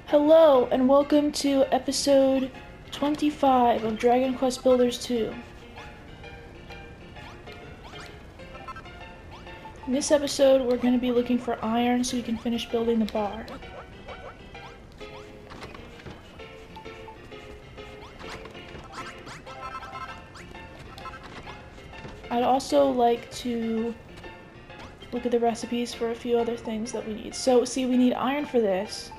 Hello, and welcome to episode 25 of Dragon Quest Builders 2. In this episode, we're going to be looking for iron so we can finish building the bar. I'd also like to look at the recipes for a few other things that we need. So, see, we need iron for this.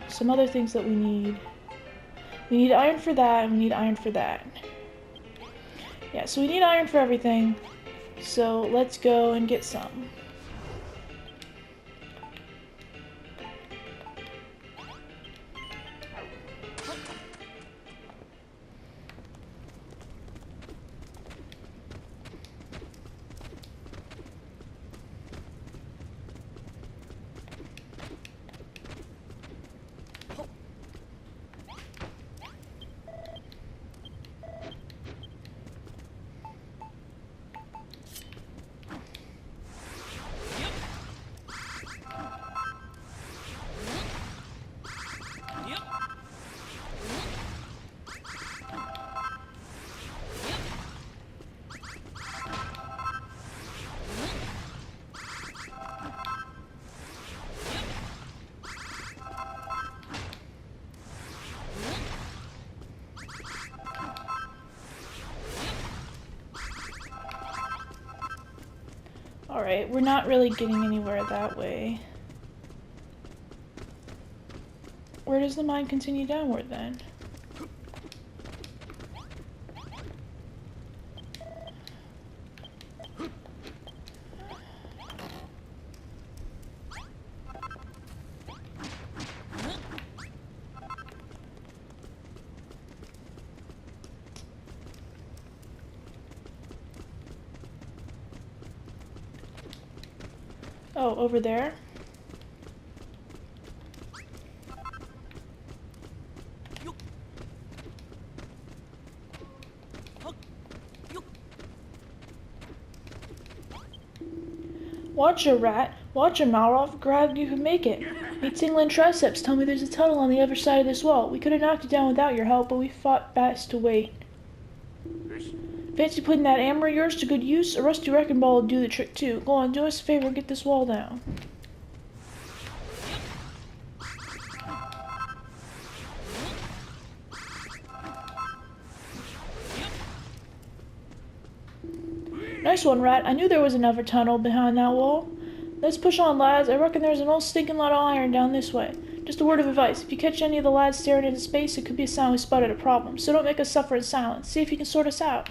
Some other things that we need. We need iron for that, and we need iron for that. Yeah, so we need iron for everything. So let's go and get some. Alright, we're not really getting anywhere that way. Where does the mine continue downward then? Oh, over there? Watch a rat. Watch a Malroth. Grab, you can make it. My tingling triceps tell me there's a tunnel on the other side of this wall. We could have knocked it down without your help, but we fought best to wait. Fancy putting that hammer of yours to good use? A rusty wrecking ball will do the trick too. Go on, do us a favor and get this wall down. Nice one, Rat. I knew there was another tunnel behind that wall. Let's push on, lads. I reckon there's an old stinking lot of iron down this way. Just a word of advice. If you catch any of the lads staring into space, it could be a sign we spotted a problem. So don't make us suffer in silence. See if you can sort us out.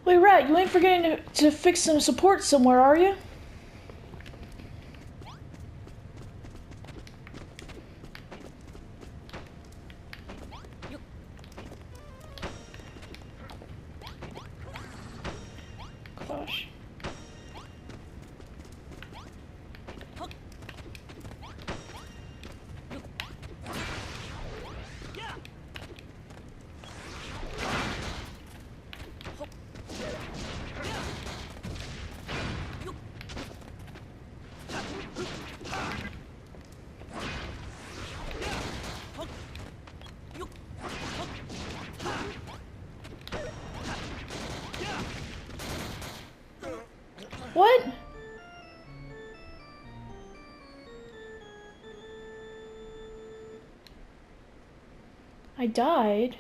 Wait, Rat, you ain't forgetting to fix some support somewhere, are you? Gosh. What? I died?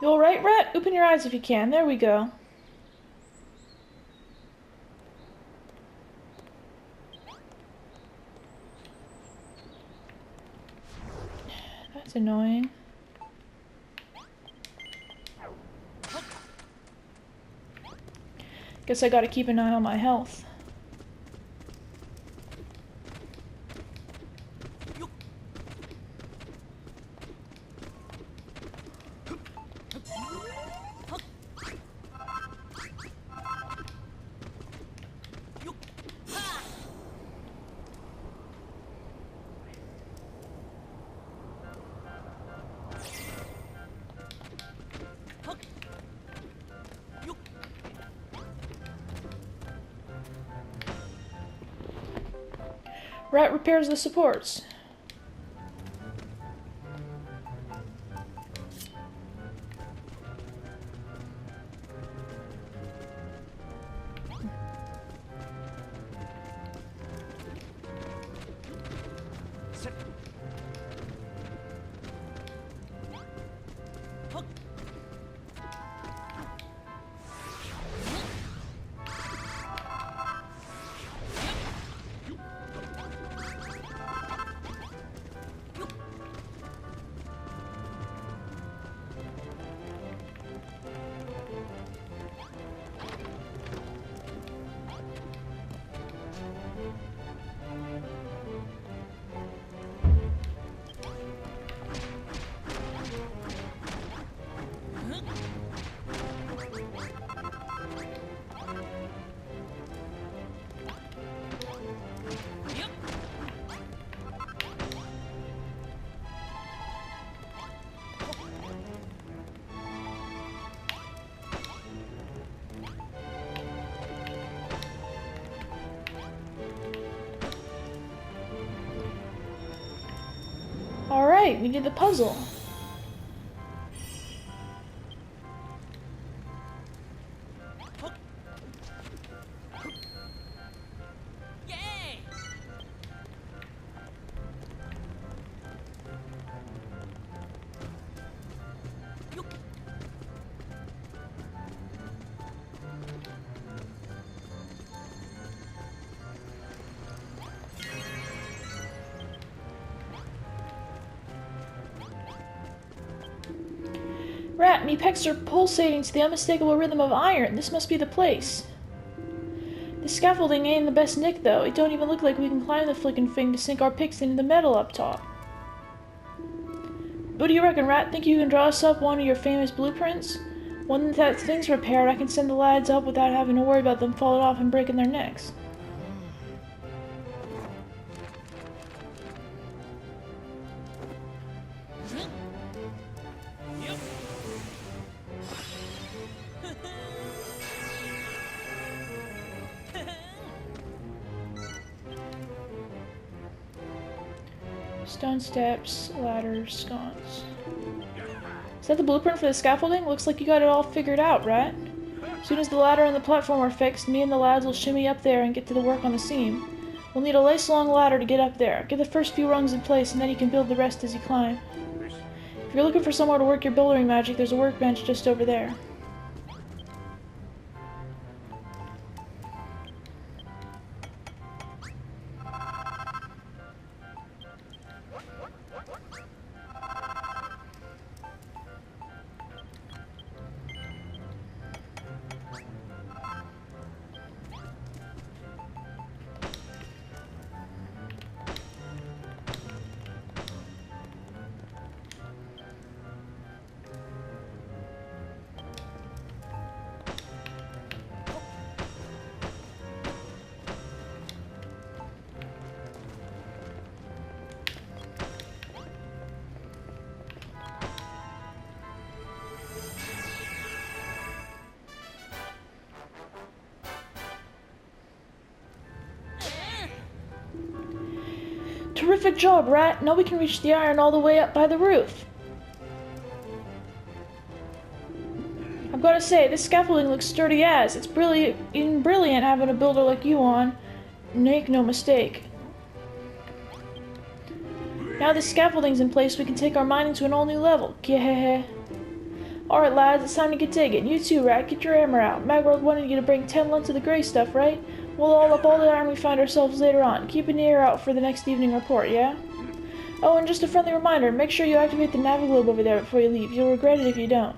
You alright, Rat? Open your eyes if you can. There we go. That's annoying. Guess I gotta keep an eye on my health. Rat repairs the supports. Alright, we did the puzzle. Rat, me pecs are pulsating to the unmistakable rhythm of iron. This must be the place. The scaffolding ain't in the best nick, though. It don't even look like we can climb the flickin' thing to sink our picks into the metal up top. What do you reckon, Rat? Think you can draw us up one of your famous blueprints? When that thing's repaired, I can send the lads up without having to worry about them falling off and breaking their necks. Stone steps, ladders, sconce. Is that the blueprint for the scaffolding? Looks like you got it all figured out, right? As soon as the ladder and the platform are fixed, me and the lads will shimmy up there and get to the work on the seam. We'll need a lace-long ladder to get up there. Get the first few rungs in place, and then you can build the rest as you climb. If you're looking for somewhere to work your buildering magic, there's a workbench just over there. Terrific job, Rat! Now we can reach the iron all the way up by the roof. I've gotta say, this scaffolding looks sturdy as. It's brilliant having a builder like you on. Make no mistake. Now the scaffolding's in place, we can take our mining to an all new level. Kihehe. Alright lads, it's time to get digging. You too, Rat, get your hammer out. Magrog wanted you to bring 10 lumps of the grey stuff, right? We'll all up all the iron we find ourselves later on. Keep an ear out for the next evening report, yeah? Oh, and just a friendly reminder, make sure you activate the Naviglobe over there before you leave. You'll regret it if you don't.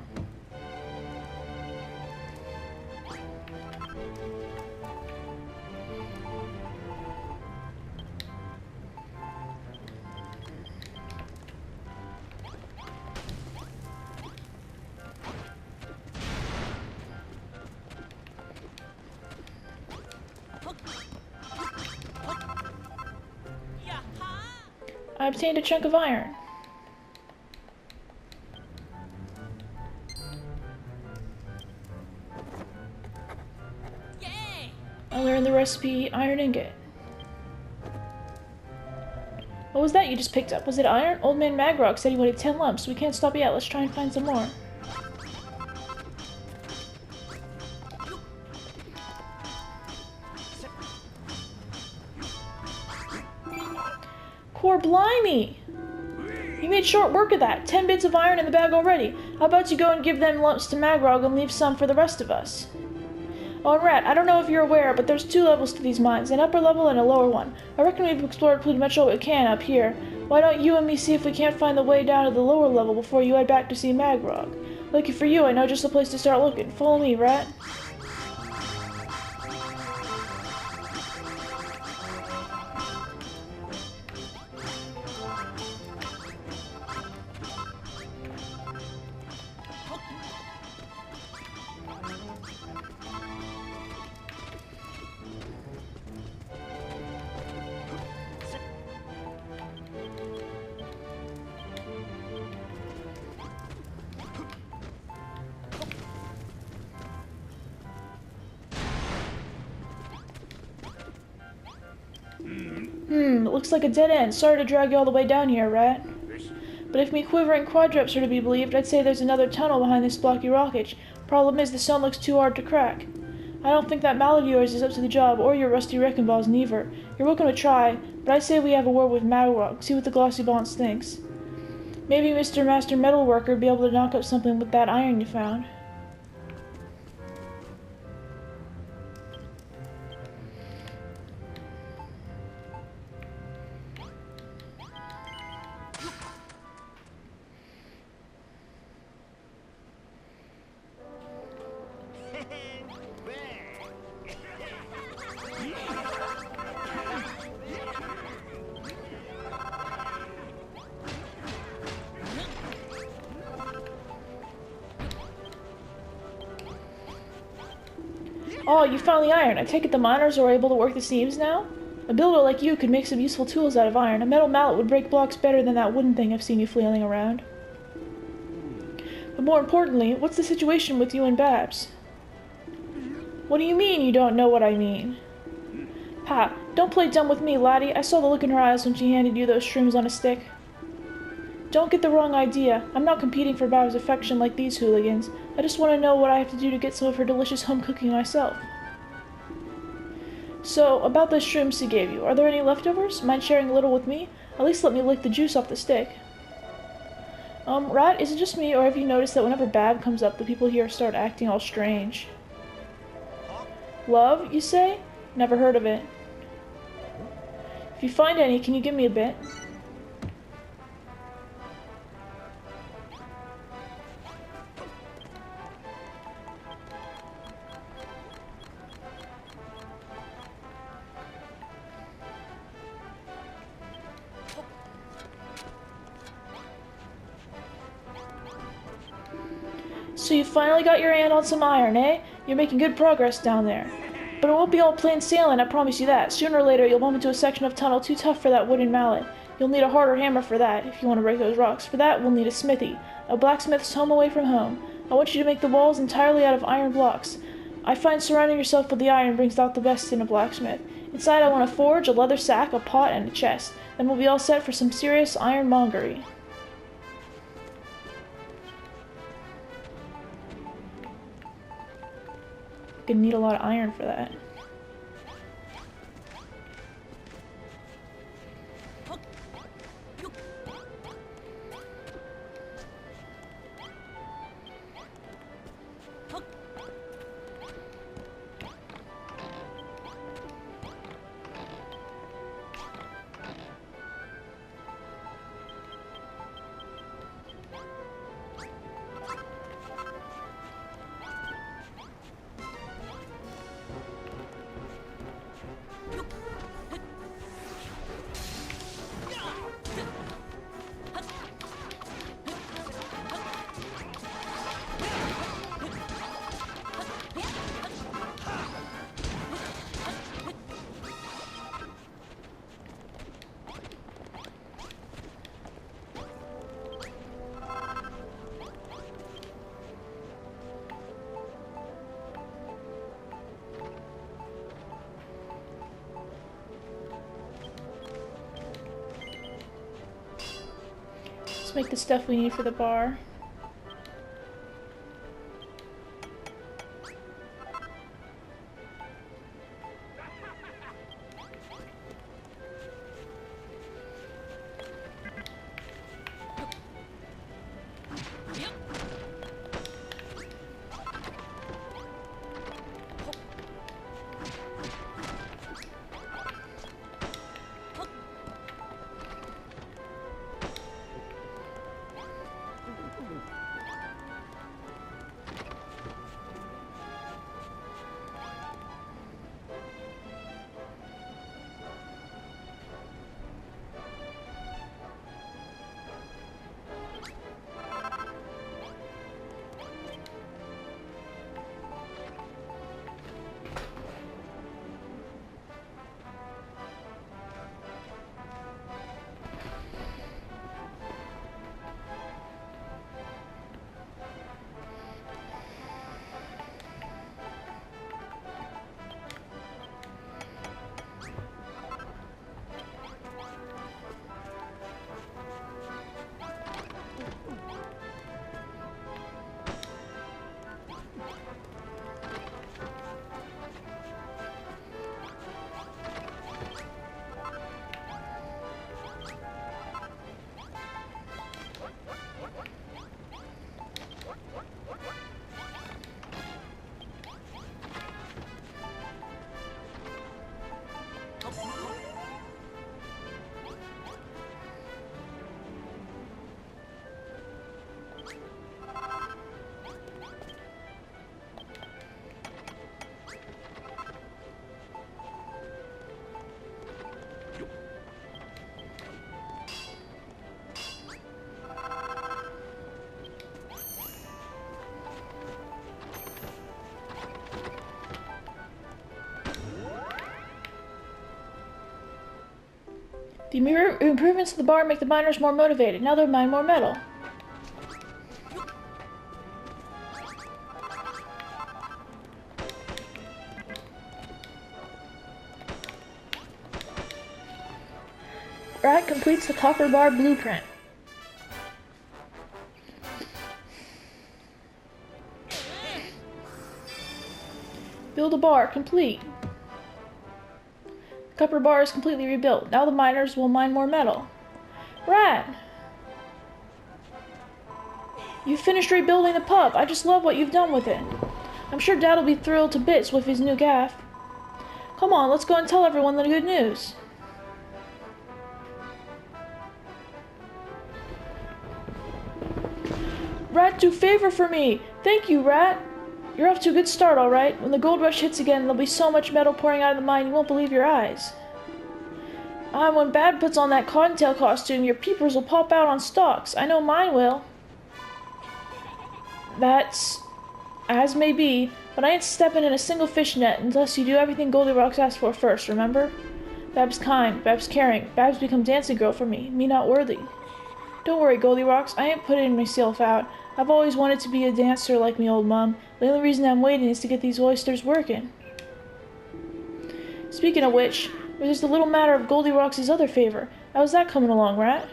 I obtained a chunk of iron. Yay! I learned the recipe iron ingot. What was that you just picked up? Was it iron? Old man Magrog said he wanted 10 lumps. We can't stop yet. Let's try and find some more. Core blimey! You made short work of that. 10 bits of iron in the bag already. How about you go and give them lumps to Magrog and leave some for the rest of us? Oh, and Rat, I don't know if you're aware, but there's 2 levels to these mines, an upper level and a lower one. I reckon we've explored pretty much all we can up here. Why don't you and me see if we can't find the way down to the lower level before you head back to see Magrog? Lucky for you, I know just the place to start looking. Follow me, Rat. It looks like a dead end. Sorry to drag you all the way down here, Rat. But if me quivering quadrupes are to be believed, I'd say there's another tunnel behind this blocky rockage. Problem is, the stone looks too hard to crack. I don't think that mallet of yours is up to the job, or your rusty wrecking balls neither. You're welcome to try, but I'd say we have a word with Magrog, see what the glossy bonce thinks. Maybe Mr. Master Metalworker would be able to knock up something with that iron you found. Oh, you found the iron. I take it the miners are able to work the seams now? A builder like you could make some useful tools out of iron. A metal mallet would break blocks better than that wooden thing I've seen you flailing around. But more importantly, what's the situation with you and Babs? What do you mean you don't know what I mean? Ha, don't play dumb with me, laddie. I saw the look in her eyes when she handed you those shrooms on a stick. Don't get the wrong idea. I'm not competing for Babs' affection like these hooligans. I just want to know what I have to do to get some of her delicious home cooking myself. So, about those shrooms she gave you, are there any leftovers? Mind sharing a little with me? At least let me lick the juice off the stick. Rat, is it just me, or have you noticed that whenever Bab comes up, the people here start acting all strange? Love, you say? Never heard of it. If you find any, can you give me a bit? So you finally got your hand on some iron, eh? You're making good progress down there. But it won't be all plain sailing, I promise you that. Sooner or later, you'll bump into a section of tunnel too tough for that wooden mallet. You'll need a harder hammer for that, if you want to break those rocks. For that, we'll need a smithy. A blacksmith's home away from home. I want you to make the walls entirely out of iron blocks. I find surrounding yourself with the iron brings out the best in a blacksmith. Inside, I want a forge, a leather sack, a pot, and a chest. Then we'll be all set for some serious ironmongery. Gonna need a lot of iron for that. Let's make the stuff we need for the bar. The improvements to the bar make the miners more motivated. Now they'll mine more metal. Rat completes the copper bar blueprint. Build a bar, complete. The copper bar is completely rebuilt. Now the miners will mine more metal. Rat! You finished rebuilding the pub. I just love what you've done with it. I'm sure Dad'll be thrilled to bits with his new gaff. Come on, let's go and tell everyone the good news. Rat, do a favor for me! Thank you, Rat! You're off to a good start, alright. When the gold rush hits again, there'll be so much metal pouring out of the mine you won't believe your eyes. When Bad puts on that cottontail costume, your peepers will pop out on stalks. I know mine will. That's as may be, but I ain't stepping in a single fish net unless you do everything Goldilocks asked for first, remember? Bab's kind, Bab's caring, Bab's become dancing girl for me not worthy. Don't worry, Goldilocks, I ain't putting myself out. I've always wanted to be a dancer like me old mum. The only reason I'm waiting is to get these oysters working. Speaking of which, there's the little matter of Goldilocks' other favor. How's that coming along, Rat?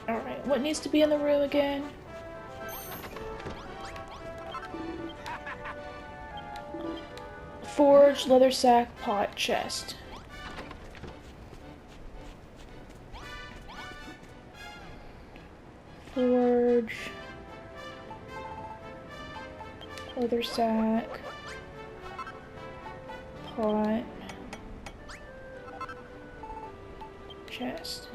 Alright, what needs to be in the room again? Forge, leather sack, pot, chest. Forge. Leather sack. Pot. Chest.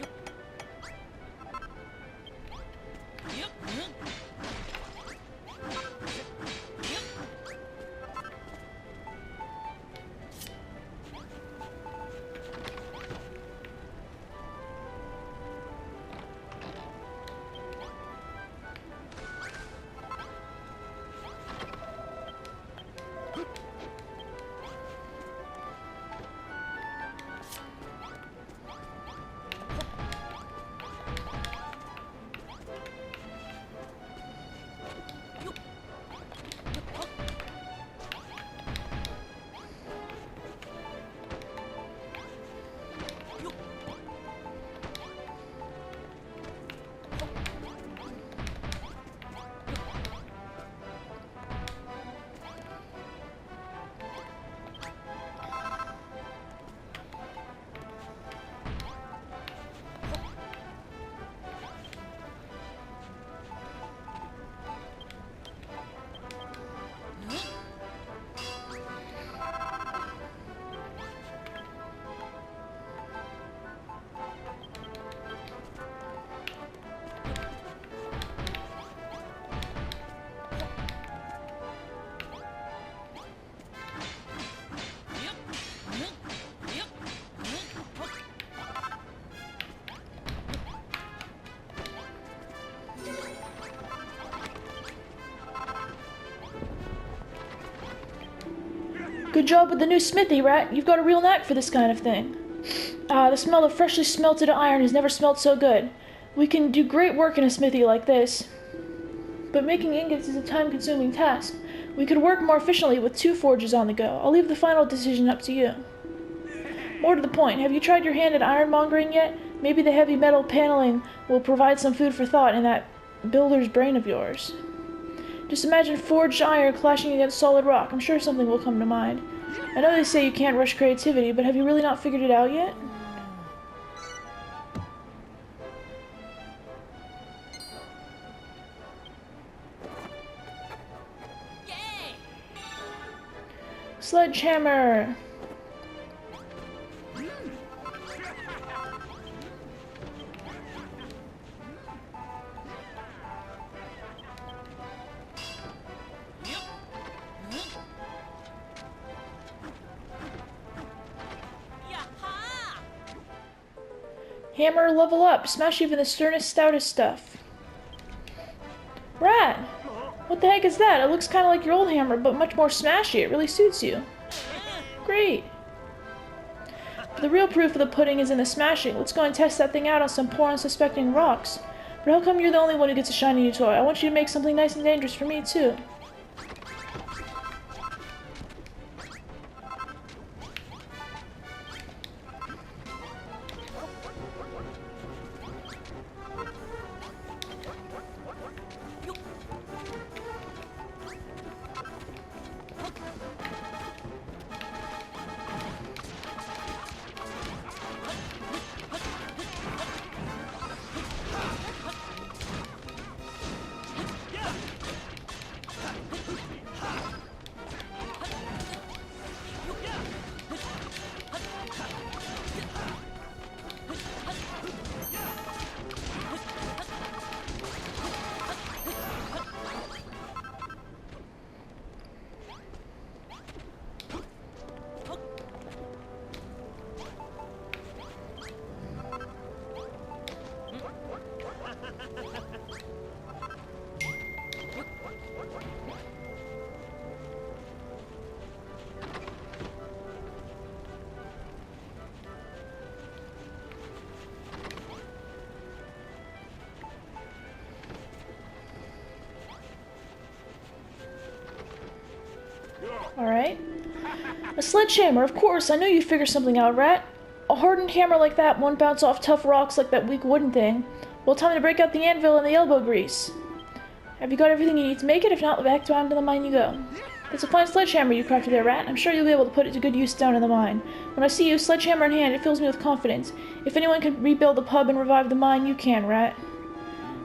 Good job with the new smithy, Rat. You've got a real knack for this kind of thing. The smell of freshly smelted iron has never smelled so good. We can do great work in a smithy like this. But making ingots is a time-consuming task. We could work more efficiently with 2 forges on the go. I'll leave the final decision up to you. More to the point, have you tried your hand at ironmongering yet? Maybe the heavy metal paneling will provide some food for thought in that builder's brain of yours. Just imagine forged iron clashing against solid rock. I'm sure something will come to mind. I know they say you can't rush creativity, but have you really not figured it out yet? Yay! Sledgehammer! Hammer, level up. Smash even the sternest, stoutest stuff. Rat! What the heck is that? It looks kind of like your old hammer, but much more smashy. It really suits you. Great. But the real proof of the pudding is in the smashing. Let's go and test that thing out on some poor unsuspecting rocks. But how come you're the only one who gets a shiny new toy? I want you to make something nice and dangerous for me, too. Alright. A sledgehammer, of course. I knew you'd figure something out, Rat. A hardened hammer like that won't bounce off tough rocks like that weak wooden thing. Well, time to break out the anvil and the elbow grease. Have you got everything you need to make it? If not, back down to the mine you go. It's a fine sledgehammer you crafted there, Rat. I'm sure you'll be able to put it to good use down in the mine. When I see you, sledgehammer in hand, it fills me with confidence. If anyone can rebuild the pub and revive the mine, you can, Rat.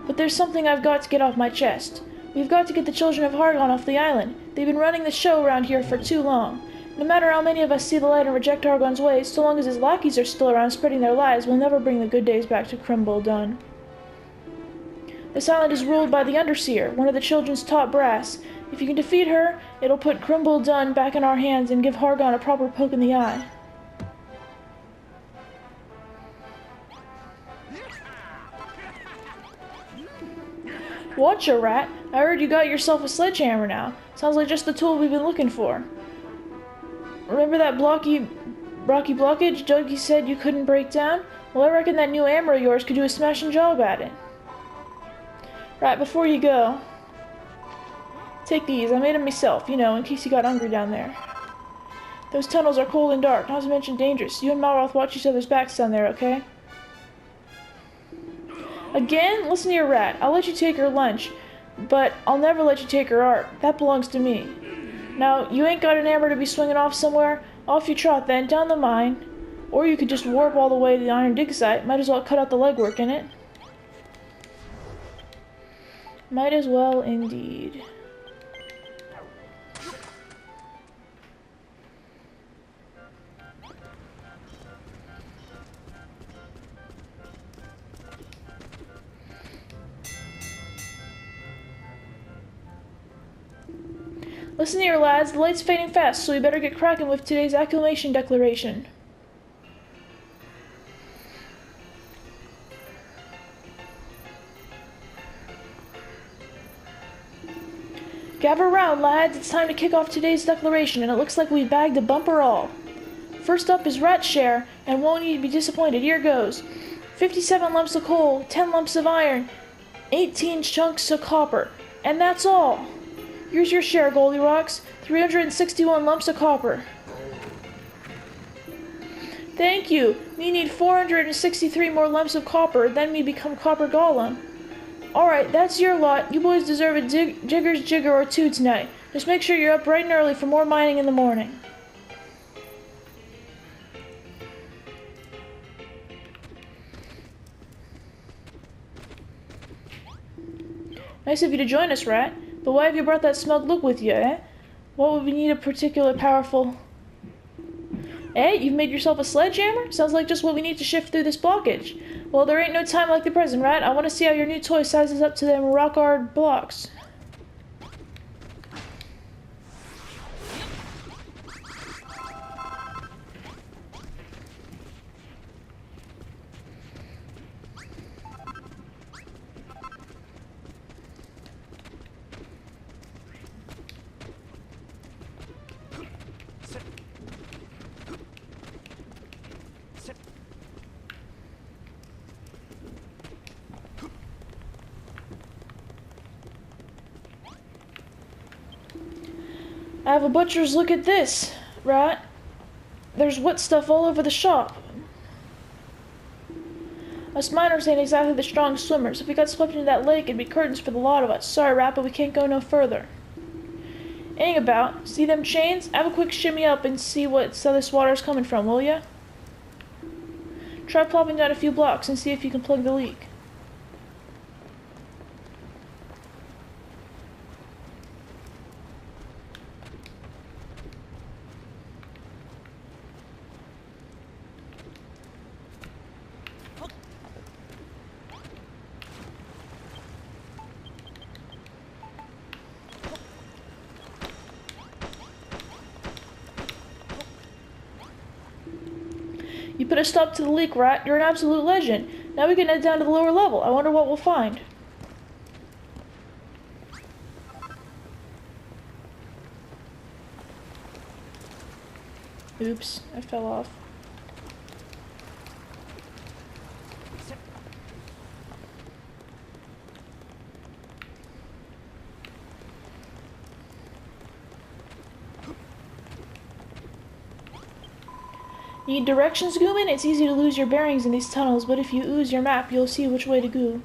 But there's something I've got to get off my chest. We've got to get the children of Hargon off the island. They've been running the show around here for too long. No matter how many of us see the light and reject Hargon's ways, so long as his lackeys are still around spreading their lies, we'll never bring the good days back to Crimble Dun. This island is ruled by the Underseer, one of the children's top brass. If you can defeat her, it'll put Crimble Dun back in our hands and give Hargon a proper poke in the eye. Watch your rat. I heard you got yourself a sledgehammer now. Sounds like just the tool we've been looking for. Remember that rocky blockage Dougie said you couldn't break down? Well, I reckon that new hammer of yours could do a smashing job at it. Right, before you go, take these. I made them myself, you know, in case you got hungry down there. Those tunnels are cold and dark, not to mention dangerous. You and Malroth watch each other's backs down there, okay? Again? Listen to your rat. I'll let you take her lunch, but I'll never let you take her art. That belongs to me. Now, you ain't got an hammer to be swinging off somewhere? Off you trot then, down the mine. Or you could just warp all the way to the iron dig site. Might as well cut out the legwork in it. Might as well indeed. Listen here, lads. The light's fading fast, so we better get cracking with today's acclamation declaration. Gather round, lads. It's time to kick off today's declaration, and it looks like we've bagged a bumper all. First up is Rat's share, and won't you be disappointed? Here goes. 57 lumps of coal, 10 lumps of iron, 18 chunks of copper, and that's all. Here's your share, Goldilocks. 361 lumps of copper. Thank you. We need 463 more lumps of copper, then we become Copper Golem. Alright, that's your lot. You boys deserve a Jigger's Jigger or two tonight. Just make sure you're up bright and early for more mining in the morning. Nice of you to join us, Rat. But why have you brought that smug look with you, eh? What would we need a particular powerful... Eh? You've made yourself a sledgehammer? Sounds like just what we need to shift through this blockage. Well, there ain't no time like the present, Rat. I want to see how your new toy sizes up to them rock-hard blocks. I have a butcher's look at this, Rat. There's wet stuff all over the shop. Us miners ain't exactly the strong swimmers. If we got swept into that lake, it'd be curtains for the lot of us. Sorry, Rat, but we can't go no further. Ain't about. See them chains? Have a quick shimmy up and see what this water's coming from, will ya? Try plopping down a few blocks and see if you can plug the leak. You put a stop to the leak, Rat. You're an absolute legend. Now we can head down to the lower level. I wonder what we'll find. Oops, I fell off. Need directions, Gooman? It's easy to lose your bearings in these tunnels, but if you ooze your map, you'll see which way to go.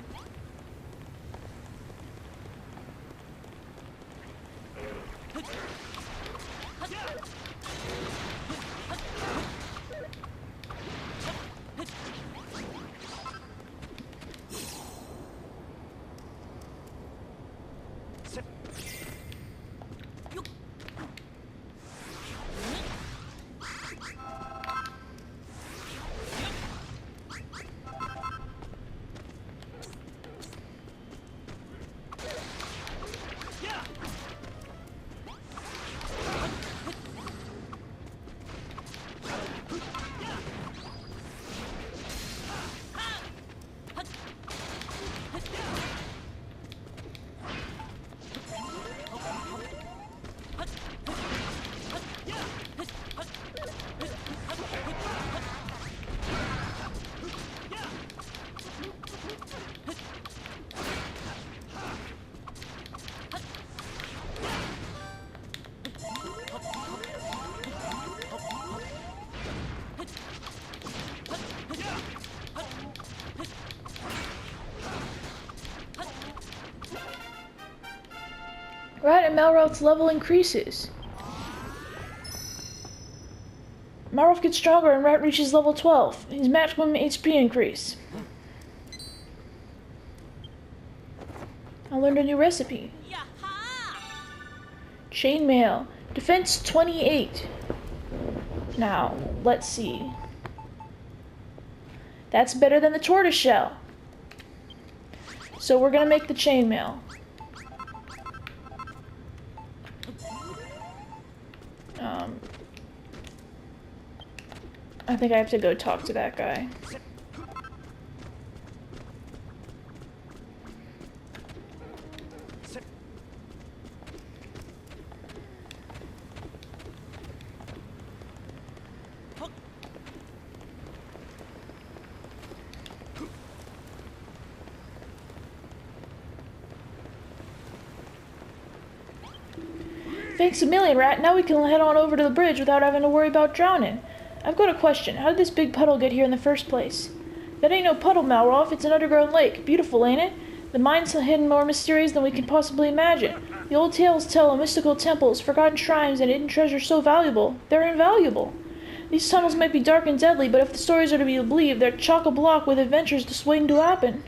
Rat and Malroth's level increases. Malroth gets stronger and Rat reaches level 12. His maximum HP increase. I learned a new recipe. Chainmail. Defense 28. Now, let's see. That's better than the tortoiseshell. So we're gonna make the chainmail. I think I have to go talk to that guy. Thanks a million, Rat. Now we can head on over to the bridge without having to worry about drowning. I've got a question. How did this big puddle get here in the first place? That ain't no puddle, Malroth. It's an underground lake. Beautiful, ain't it? The mine's hidden more mysterious than we can possibly imagine. The old tales tell of mystical temples, forgotten shrines, and hidden treasures so valuable. They're invaluable. These tunnels might be dark and deadly, but if the stories are to be believed, they're chock-a-block with adventures just waiting to happen.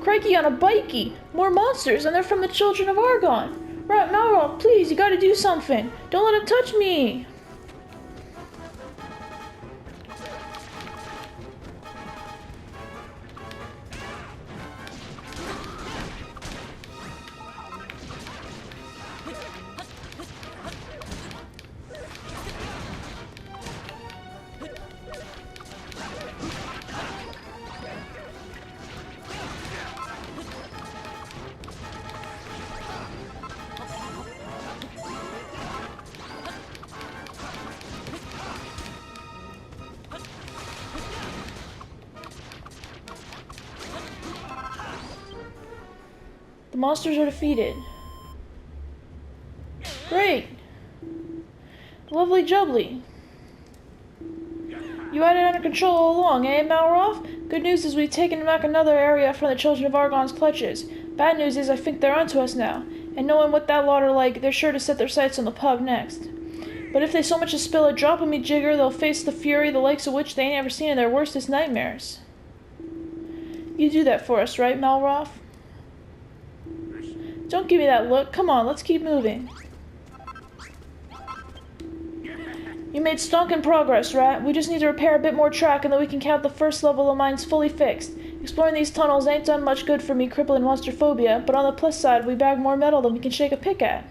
Crikey on a bikey! More monsters, and they're from the Children of Argon! Rat Malroth, please, you gotta do something! Don't let him touch me! The monsters are defeated. Great! Lovely jubbly. You had it under control all along, eh, Malroth? Good news is we've taken back another area from the Children of Argon's clutches. Bad news is I think they're onto us now, and knowing what that lot are like, they're sure to set their sights on the pub next. But if they so much as spill a drop of me jigger, they'll face the fury the likes of which they ain't ever seen in their worstest nightmares. You do that for us, right, Malroth? Don't give me that look. Come on, let's keep moving. You made stonking progress, Rat. We just need to repair a bit more track and then we can count the first level of mines fully fixed. Exploring these tunnels ain't done much good for me crippling monster phobia, but on the plus side, we bag more metal than we can shake a pick at.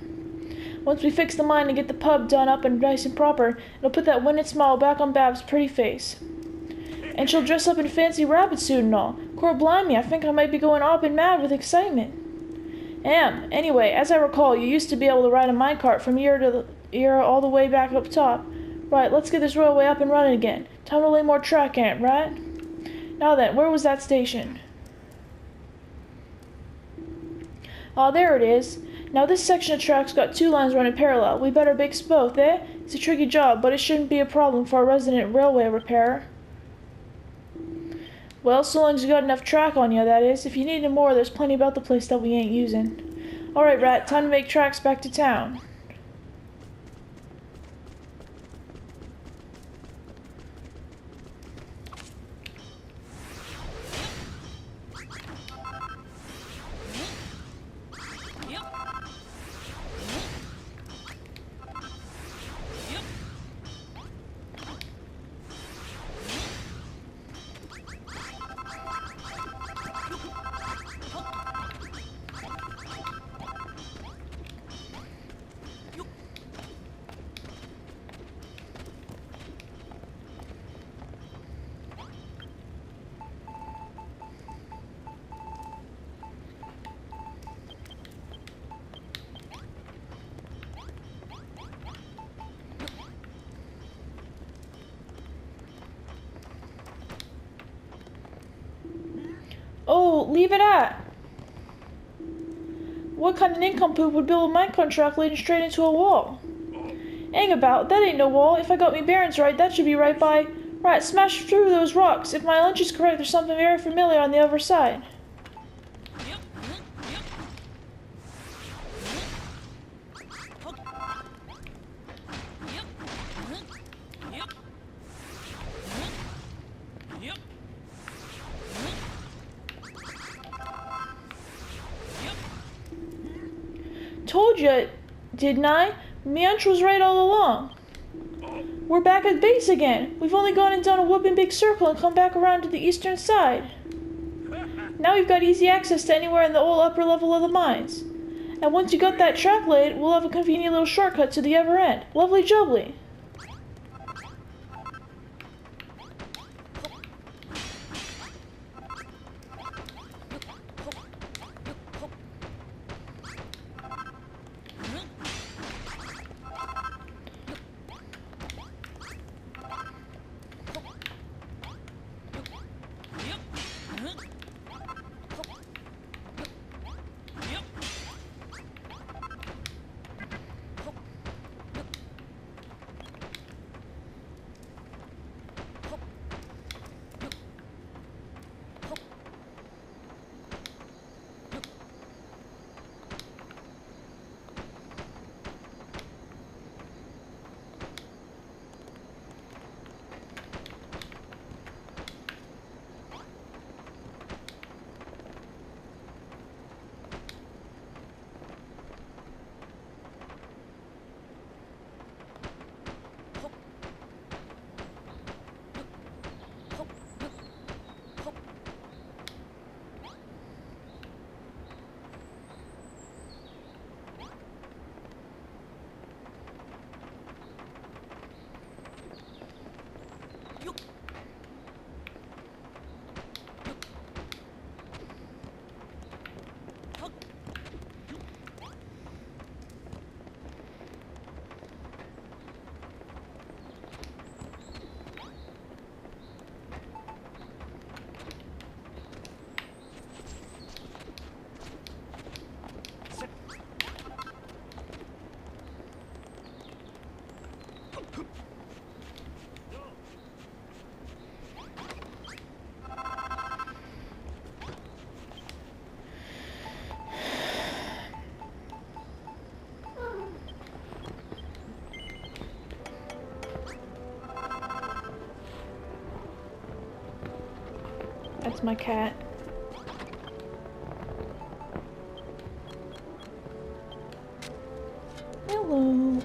Once we fix the mine and get the pub done up and nice and proper, it'll put that winning smile back on Bab's pretty face. And she'll dress up in fancy rabbit suit and all. Cor blimey, I think I might be going opping mad with excitement. Anyway, as I recall, you used to be able to ride a minecart from here to here all the way back up top. Right, let's get this railway up and running again. Time to lay more track in it, right? Now then, where was that station? Oh, there it is. Now this section of track's got two lines running parallel. We better mix both, eh? It's a tricky job, but it shouldn't be a problem for a resident railway repairer. Well, so long as you got enough track on you, that is. If you need any more, there's plenty about the place that we ain't using. Alright, Rat, time to make tracks back to town. leave it at. What kind of nincompoop would build a mine contract leading straight into a wall? Hang about, that ain't no wall. If I got me bearings right, that should be right by... Right, smash through those rocks. If my lunch is correct, there's something very familiar on the other side. Told you, didn't I? Meanch was right all along. We're back at base again. We've only gone and done a whooping big circle and come back around to the eastern side. Now we've got easy access to anywhere in the whole upper level of the mines. And once you got that track laid, we'll have a convenient little shortcut to the other end. Lovely jubbly. That's my cat. Hello.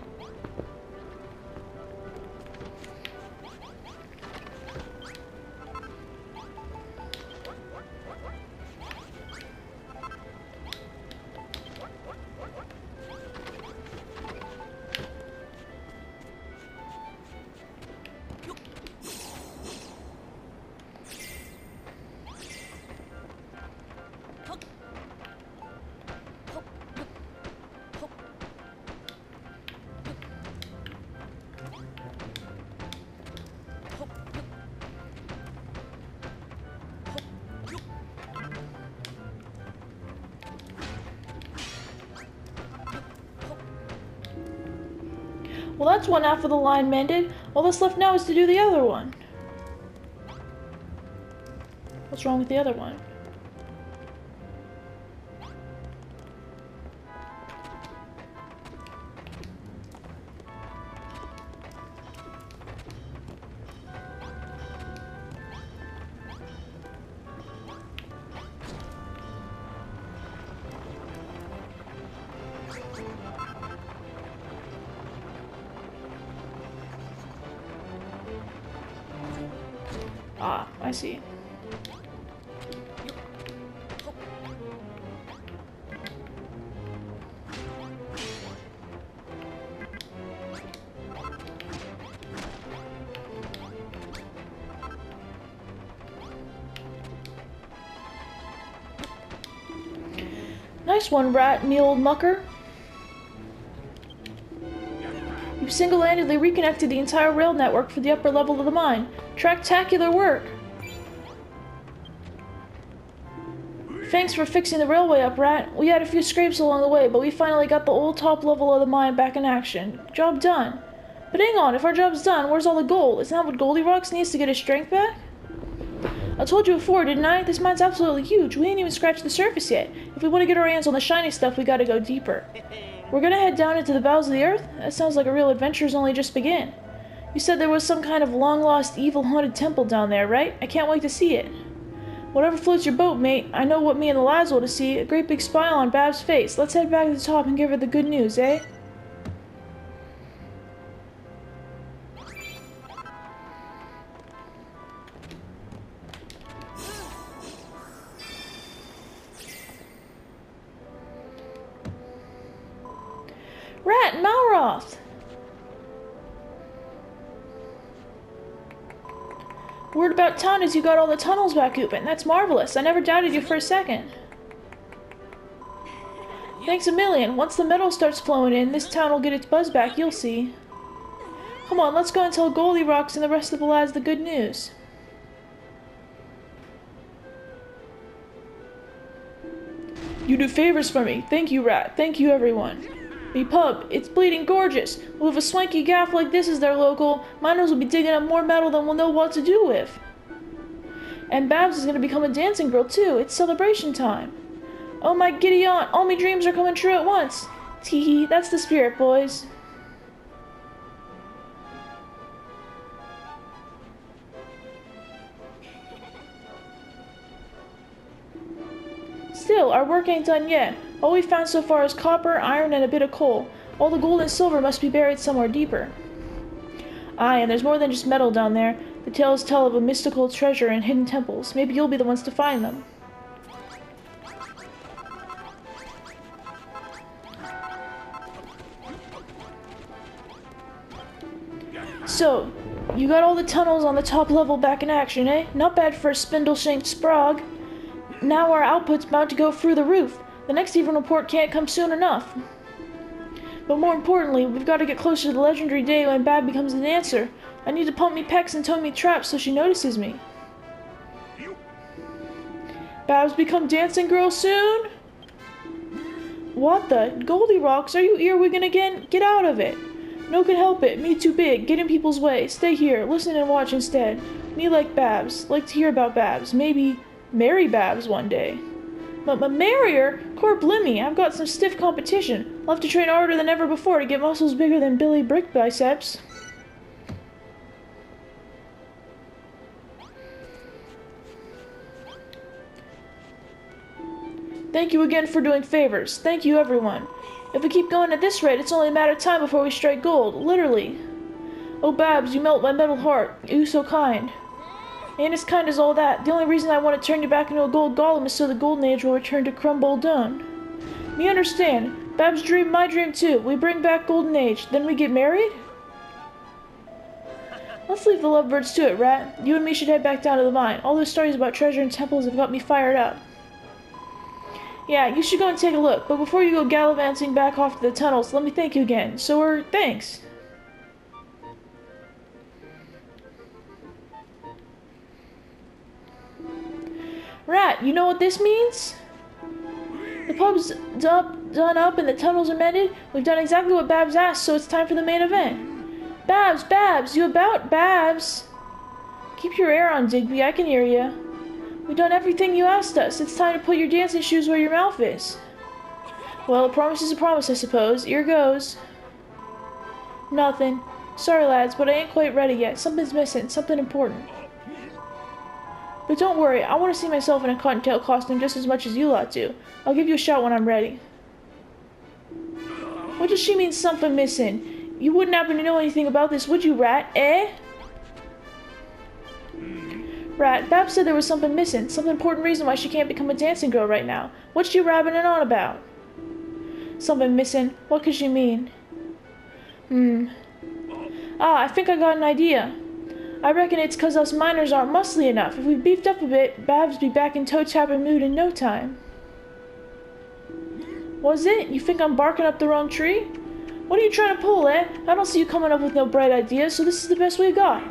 Well, that's one half of the line mended. All that's left now is to do the other one. What's wrong with the other one? Ah, I see. Nice one, Rat, me old mucker. You've single-handedly reconnected the entire rail network for the upper level of the mine. Tractacular work! Thanks for fixing the railway up, Rat. We had a few scrapes along the way, but we finally got the old top level of the mine back in action. Job done. But hang on, if our job's done, where's all the gold? Isn't that what Goldilocks needs to get his strength back? I told you before, didn't I? This mine's absolutely huge. We ain't even scratched the surface yet. If we want to get our hands on the shiny stuff, we gotta go deeper. We're gonna head down into the bowels of the earth? That sounds like a real adventure's only just begun. You said there was some kind of long-lost, evil-haunted temple down there, right? I can't wait to see it. Whatever floats your boat, mate. I know what me and the lads want to see. A great big smile on Bab's face. Let's head back to the top and give her the good news, eh? Rat and Malroth! Word about town is you got all the tunnels back open. That's marvelous. I never doubted you for a second. Thanks a million. Once the metal starts flowing in, this town will get its buzz back, you'll see. Come on, let's go and tell Goldilocks and the rest of the lads the good news. You do favors for me. Thank you, Rat. Thank you, everyone. Me pub, it's bleeding gorgeous. With a swanky gaff like this as their local, miners will be digging up more metal than we'll know what to do with. And Babs is going to become a dancing girl too. It's celebration time. Oh my giddy aunt, all me dreams are coming true at once. Tee-hee, that's the spirit, boys. Still, our work ain't done yet. All we found so far is copper, iron, and a bit of coal. All the gold and silver must be buried somewhere deeper. Aye, and there's more than just metal down there. The tales tell of a mystical treasure and hidden temples. Maybe you'll be the ones to find them. So, you got all the tunnels on the top level back in action, eh? Not bad for a spindle-shanked sprog. Now our output's about to go through the roof. The next even report can't come soon enough. But more importantly, we've got to get closer to the legendary day when Bab becomes the dancer. I need to pump me pecs and toe me traps so she notices me. Babs become dancing girl soon? What the? Goldilocks, are you earwigging again? Get out of it. No can help it. Me too big. Get in people's way. Stay here. Listen and watch instead. Me like Babs. Like to hear about Babs. Maybe marry Babs one day. But marry her? Corplimmy, I've got some stiff competition. I'll have to train harder than ever before to get muscles bigger than Billy Brick biceps. Thank you again for doing favors. Thank you, everyone. If we keep going at this rate, it's only a matter of time before we strike gold. Literally. Oh, Babs, you melt my metal heart. You so kind. Ain't as kind as all that. The only reason I want to turn you back into a gold golem is so the golden age will return to Crumboldun. Me understand. Bab's dream, my dream too. We bring back golden age, then we get married? Let's leave the lovebirds to it, Rat. You and me should head back down to the mine. All those stories about treasure and temples have got me fired up. Yeah, you should go and take a look, but before you go gallivanting back off to the tunnels, let me thank you again. Thanks. Rat, you know what this means? The pub's done up and the tunnels are mended. We've done exactly what Babs asked, so it's time for the main event. Babs, you about? Babs? Keep your air on, Digby, I can hear you. We've done everything you asked us. It's time to put your dancing shoes where your mouth is. Well, a promise is a promise, I suppose. Here goes. Nothing. Sorry, lads, but I ain't quite ready yet. Something's missing, something important. But don't worry, I want to see myself in a cottontail costume just as much as you lot do. I'll give you a shout when I'm ready. What does she mean, something missing? You wouldn't happen to know anything about this, would you, Rat, eh? Rat, Bab said there was something missing, some important reason why she can't become a dancing girl right now. What's she rabbiting on about? Something missing? What could she mean? I think I got an idea. I reckon it's 'cause us miners aren't muscly enough. If we beefed up a bit, Babs be back in toe-tapping mood in no time. Was it? You think I'm barking up the wrong tree? What are you trying to pull, eh? I don't see you coming up with no bright ideas, so this is the best we've got.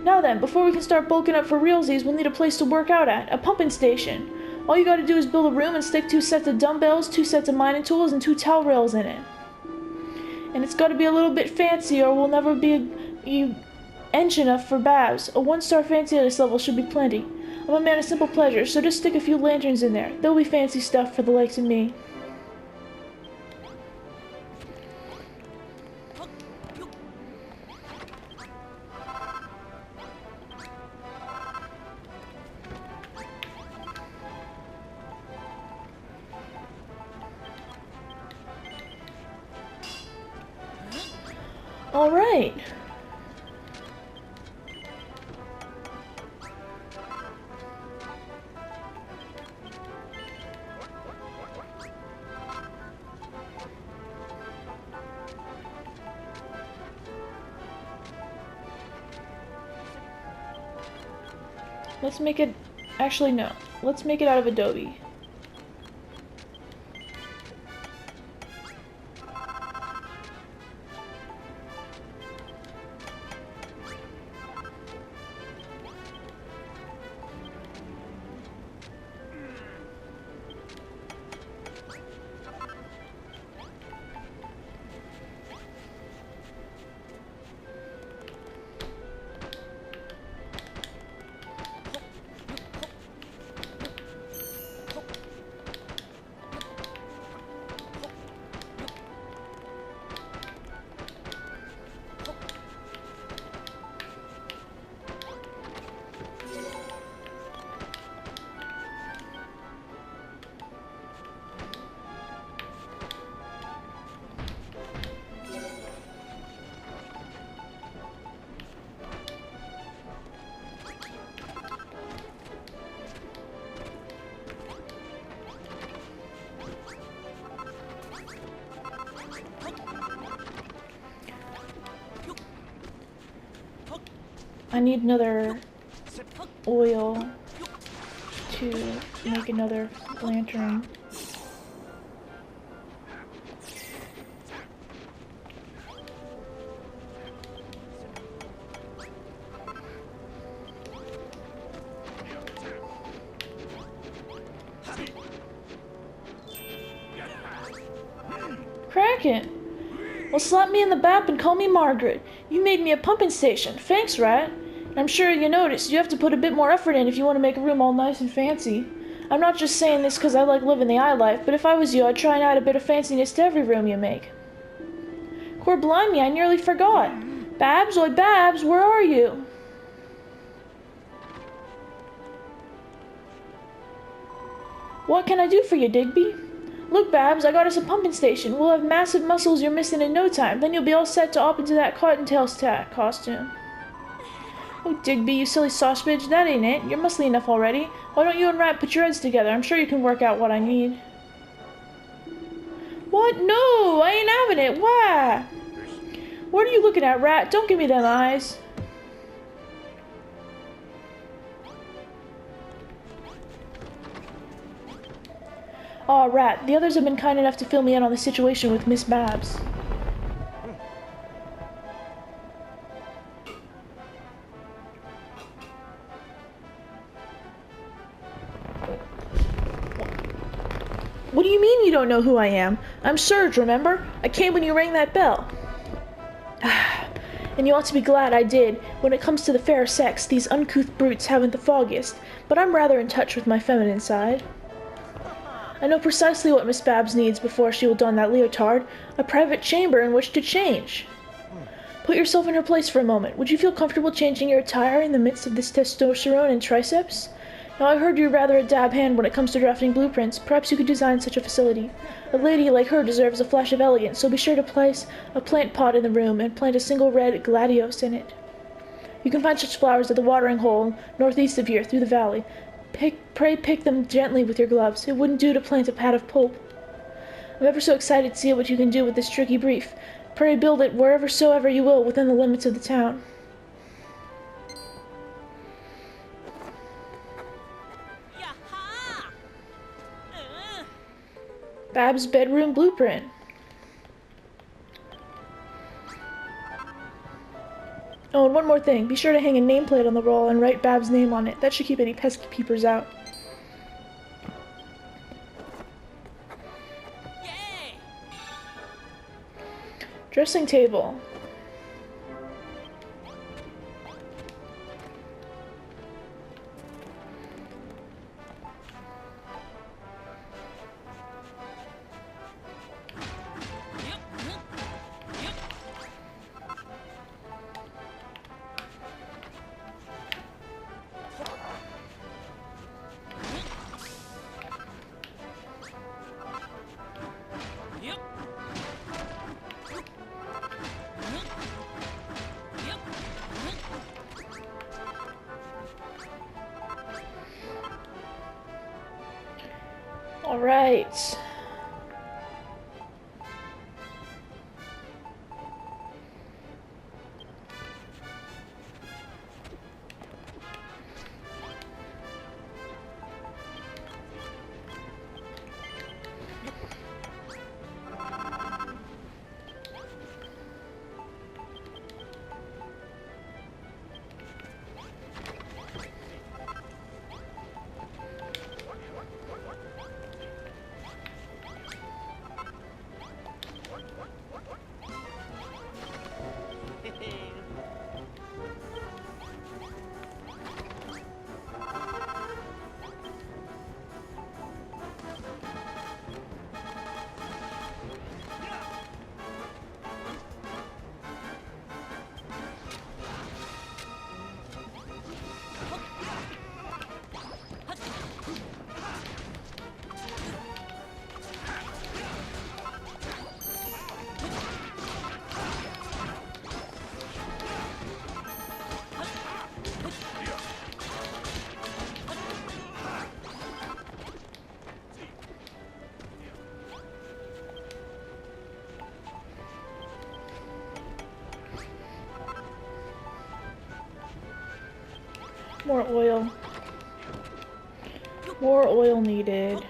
Now then, before we can start bulking up for realsies, we'll need a place to work out at, a pumping station. All you gotta do is build a room and stick 2 sets of dumbbells, 2 sets of mining tools, and 2 towel rails in it. And it's gotta be a little bit fancy or we'll never be edge enough for Babs. A 1-star fancy at this level should be plenty. I'm a man of simple pleasures, so just stick a few lanterns in there. There'll be fancy stuff for the likes of me. All right. Let's make it... Actually, no. Let's make it out of Adobe. I need another oil to make another lantern. Kraken! Well, slap me in the back and call me Margaret. You made me a pumping station. Thanks, Rat. I'm sure you noticed you have to put a bit more effort in if you want to make a room all nice and fancy. I'm not just saying this because I like living the eye life, but if I was you, I'd try and add a bit of fanciness to every room you make. Core blimey, I nearly forgot. Babs, oi Babs, where are you? What can I do for you, Digby? Look, Babs, I got us a pumping station. We'll have massive muscles you're missing in no time. Then you'll be all set to op into that Cottontail's costume. Oh, Digby, you silly sausage, that ain't it. You're muscly enough already. Why don't you and Rat put your heads together? I'm sure you can work out what I need. What? No, I ain't having it. Why? What are you looking at, Rat? Don't give me them eyes. Aw, Rat, the others have been kind enough to fill me in on the situation with Miss Babs. What do you mean you don't know who I am? I'm Serge, remember? I came when you rang that bell. And you ought to be glad I did. When it comes to the fair sex, these uncouth brutes haven't the foggiest, but I'm rather in touch with my feminine side. I know precisely what Miss Babs needs before she will don that leotard, a private chamber in which to change. Put yourself in her place for a moment. Would you feel comfortable changing your attire in the midst of this testosterone and triceps? Now, I heard you're rather a dab hand when it comes to drafting blueprints. Perhaps you could design such a facility. A lady like her deserves a flash of elegance, so be sure to place a plant pot in the room and plant a single red gladiolus in it. You can find such flowers at the watering hole northeast of here, through the valley. Pray pick them gently with your gloves. It wouldn't do to plant a pad of pulp. I'm ever so excited to see what you can do with this tricky brief. Pray build it whereversoever you will within the limits of the town. Babs' bedroom blueprint. Oh, and one more thing. Be sure to hang a nameplate on the wall and write Babs' name on it. That should keep any pesky peepers out. Dressing table. All right. More oil. More oil needed.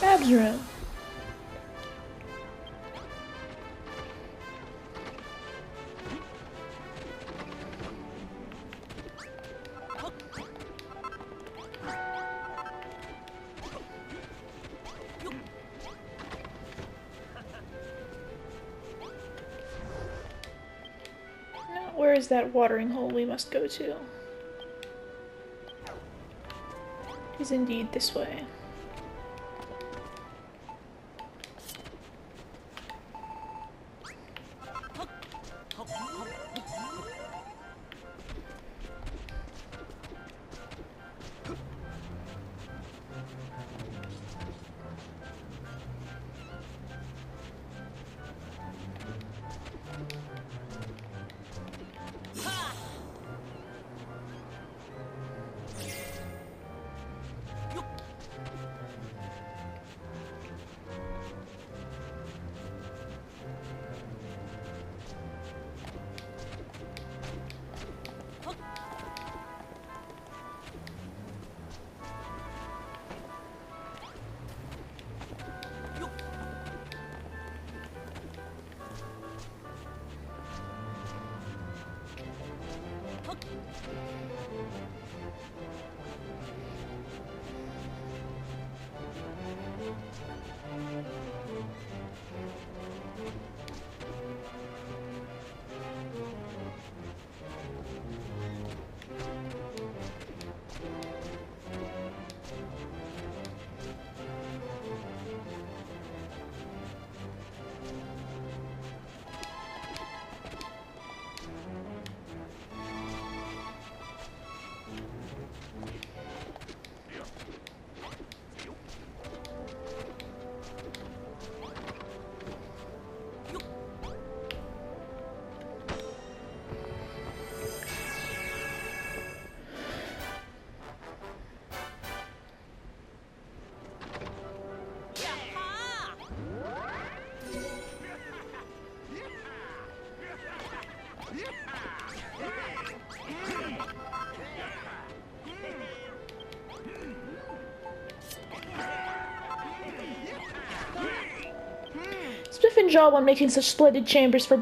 Bab's room. Now, where is that watering hole we must go to? It is indeed this way. Spiff and Jaw, when making such splendid chambers for